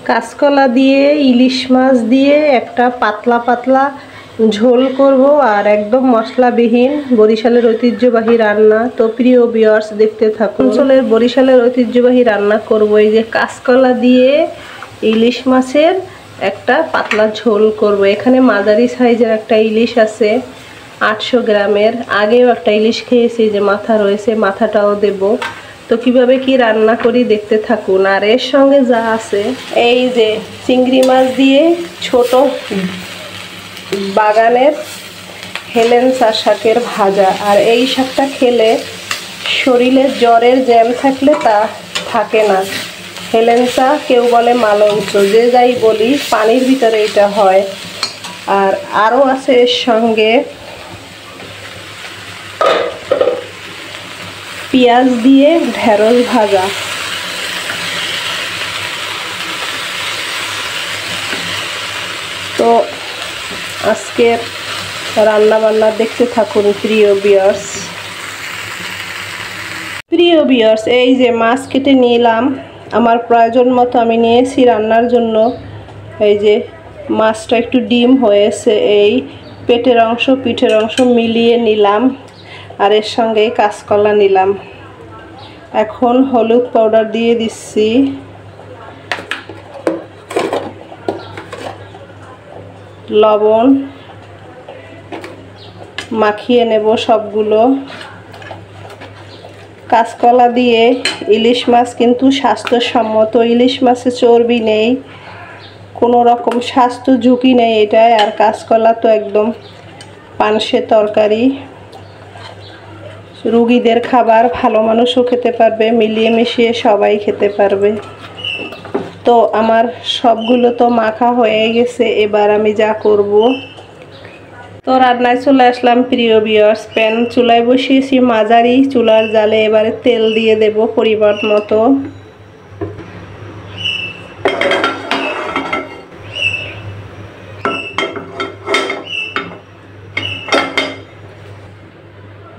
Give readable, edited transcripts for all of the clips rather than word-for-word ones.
কাঁচকলা দিয়ে ইলিশ মাছ দিয়ে একটা পাতলা পাতলা ঝোল করব আর একদম মশলাবিহীন বরিশালের ঐতিহ্যবাহী রান্না। তো প্রিয় ভিউয়ার্স দেখতে থাকুন। অঞ্চলের বরিশালের ঐতিহ্যবাহী রান্না করব এই যে কাঁচকলা দিয়ে ইলিশ মাছের একটা পাতলা ঝোল করব। এখানে মাঝারি সাইজের একটা ইলিশ আছে 800 গ্রামের। আগেও একটা ইলিশ খেয়েছি, যে মাথা রয়েছে, মাথাটাও দেব। তো কিভাবে কি রান্না করি দেখতে থাকুন। আর এর সঙ্গে যা আছে এই যে চিংড়ি মাছ দিয়ে ছোট বাগানের হেলেঞ্চা শাকের ভাজা। আর এই শাকটা খেলে শরীরে জ্বরের জ্যাম থাকলে তা থাকে না। হেলেঞ্চা কেউ বলে মালঞ্চ, যে যাই বলি, পানির ভিতরে এটা হয়। আর আরও আছে এর সঙ্গে পেঁয়াজ দিয়ে ঢেঁড়স ভাজা। তো আজকের রান্না বান্না দেখতে থাকুন প্রিয় ভিউয়ার্স। এই যে মাছ কেটে নিলাম, আমার প্রয়োজন মতো আমি নিয়েছি রান্নার জন্য। এই যে মাছটা একটু ডিম হয়েছে, এই পেটের অংশ পিঠের অংশ মিলিয়ে নিলাম। আর এর সঙ্গে কাঁচকলা নিলাম। এখন হলুদ পাউডার দিয়ে দিচ্ছি, লবণ মাখিয়ে নেব সবগুলো। কাঁচকলা দিয়ে ইলিশ মাছ কিন্তু স্বাস্থ্যসম্মত। ইলিশ মাছে চর্বি নেই, কোনো রকম স্বাস্থ্য ঝুঁকি নেই এটায়। আর কাঁচকলা তো একদম পানসে তরকারি, রোগীদের খাবার, ভালো মানুষও খেতে পারবে, মিলিয়ে মিশিয়ে সবাই খেতে পারবে। তো আমার সবগুলো তো মাখা হয়ে গেছে। এবার আমি যা করব, তো রান্নায় চলে আসলাম প্রিয় ভিউয়ার্স। প্যান চুলায় বসিয়েছি মাঝারি চুলার জালে। এবারে তেল দিয়ে দেব পরিমাণ মতো।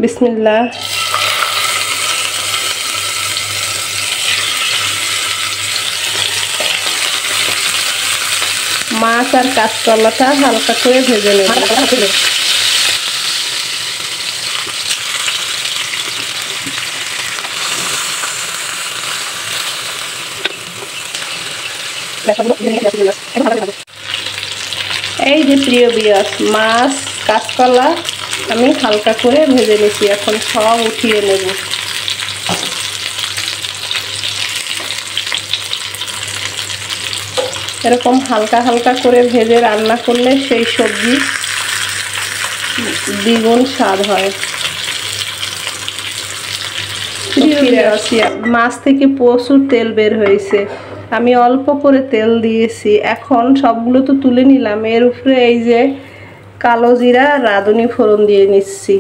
বিসমিল্লাহ। মাছ আর কাঁচকলাটা হালকা করে ভেজে নেব। এই যে প্রিয় ভিউয়ার্স, মাছ কাঁচকলা আমি হালকা করে ভেজে নিয়েছি। এখন সব উঠিয়ে নেব। এরকম হালকা হালকা করে ভেজে রান্না করলে সেই সবজি দ্বিগুণ স্বাদ হয়। মাছ থেকে প্রচুর তেল বের হয়েছে, আমি অল্প করে তেল দিয়েছি। এখন সবগুলো তো তুলে নিলাম। এর উপরে এই যে কালো জিরা রাঁধুনি ফোড়ন দিয়ে নিচ্ছি।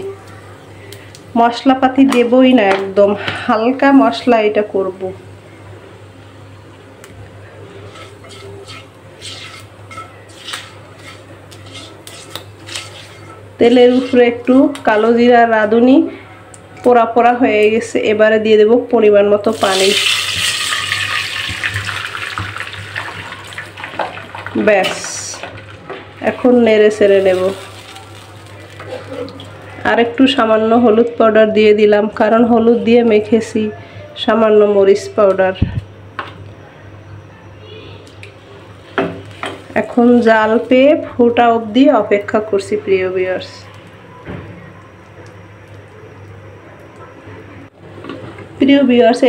মশলাপাতি দেবই না, একদম হালকা মশলা এটা করব। তেলের উপরে একটু কালো জিরা রাঁধুনি পোড়া পোড়া হয়ে গেছে। এবারে দিয়ে দেব পরিমাণ মতো পানি। ব্যাস, এখন নেড়ে চেড়ে নেব। আর একটু সামান্য হলুদ পাউডার দিয়ে দিলাম, কারণ হলুদ দিয়ে মেখেছি। সামান্য মরিচ পাউডার। এখন জাল পেয়ে ফোটা অবধি অপেক্ষা করছি প্রিয় ভিউয়ার্স।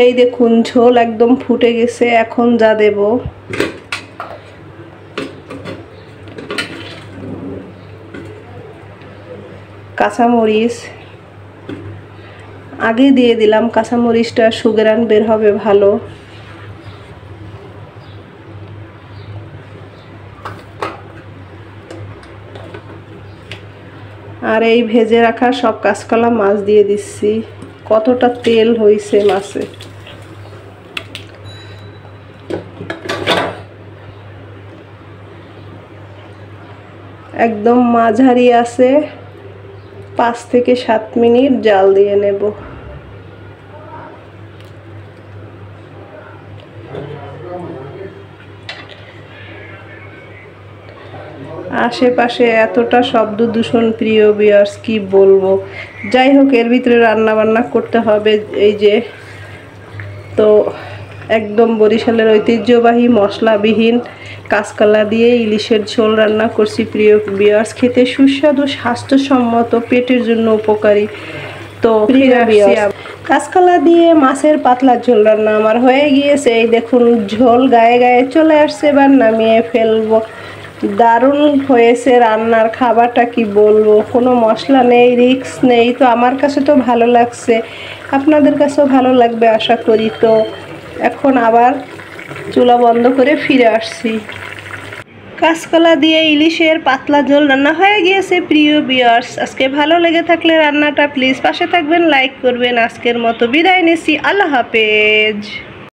এই দেখুন ঝোল একদম ফুটে গেছে। এখন যা দেব, কাঁচামরিচ আগে দিয়ে দিলাম। কাঁচামরিচটা সুগ্রান বের হবে ভালো। আর এই ভেজে রাখা সব কাঁচকলা মাছ দিয়ে দিচ্ছি। কতটা তেল হয়েছে মাছে। একদম মাঝারি আছে, 5 থেকে 7 মিনিট জাল দিয়ে নেব। আশেপাশে এতটা শব্দ দূষণ প্রিয় ভিউয়ার্স কি বলবো। যাই হোক, এর ভিতরে রান্না বান্না করতে হবে। এই যে তো একদম বরিশালের ঐতিহ্যবাহী মশলাবিহীন কাঁচকলা দিয়ে ইলিশের ঝোল রান্না করছি প্রিয় ভিউয়ার্স। খেতে সুস্বাদু, স্বাস্থ্যসম্মত, পেটের জন্য উপকারী। তো কাঁচকলা দিয়ে মাছের পাতলা ঝোল রান্না আমার হয়ে গিয়েছে। এই দেখুন ঝোল গায়ে গায়ে চলে আসছে, এবার নামিয়ে ফেলবো। দারুণ হয়েছে রান্নার খাবারটা, কি বলবো। কোনো মশলা নেই, রিস্ক নেই। তো আমার কাছে তো ভালো লাগছে, আপনাদের কাছেও ভালো লাগবে আশা করি। তো এখন আবার চুলা বন্ধ করে ফিরে আসছি। কাঁচকলা দিয়ে ইলিশের পাতলা ঝোল রান্না হয়ে গিয়েছে প্রিয় ভিউয়ার্স। আজকে ভালো লেগে থাকলে রান্নাটা প্লিজ পাশে থাকবেন, লাইক করবেন। আজকের মতো বিদায় নিচ্ছি, আল্লাহ হাফেজ।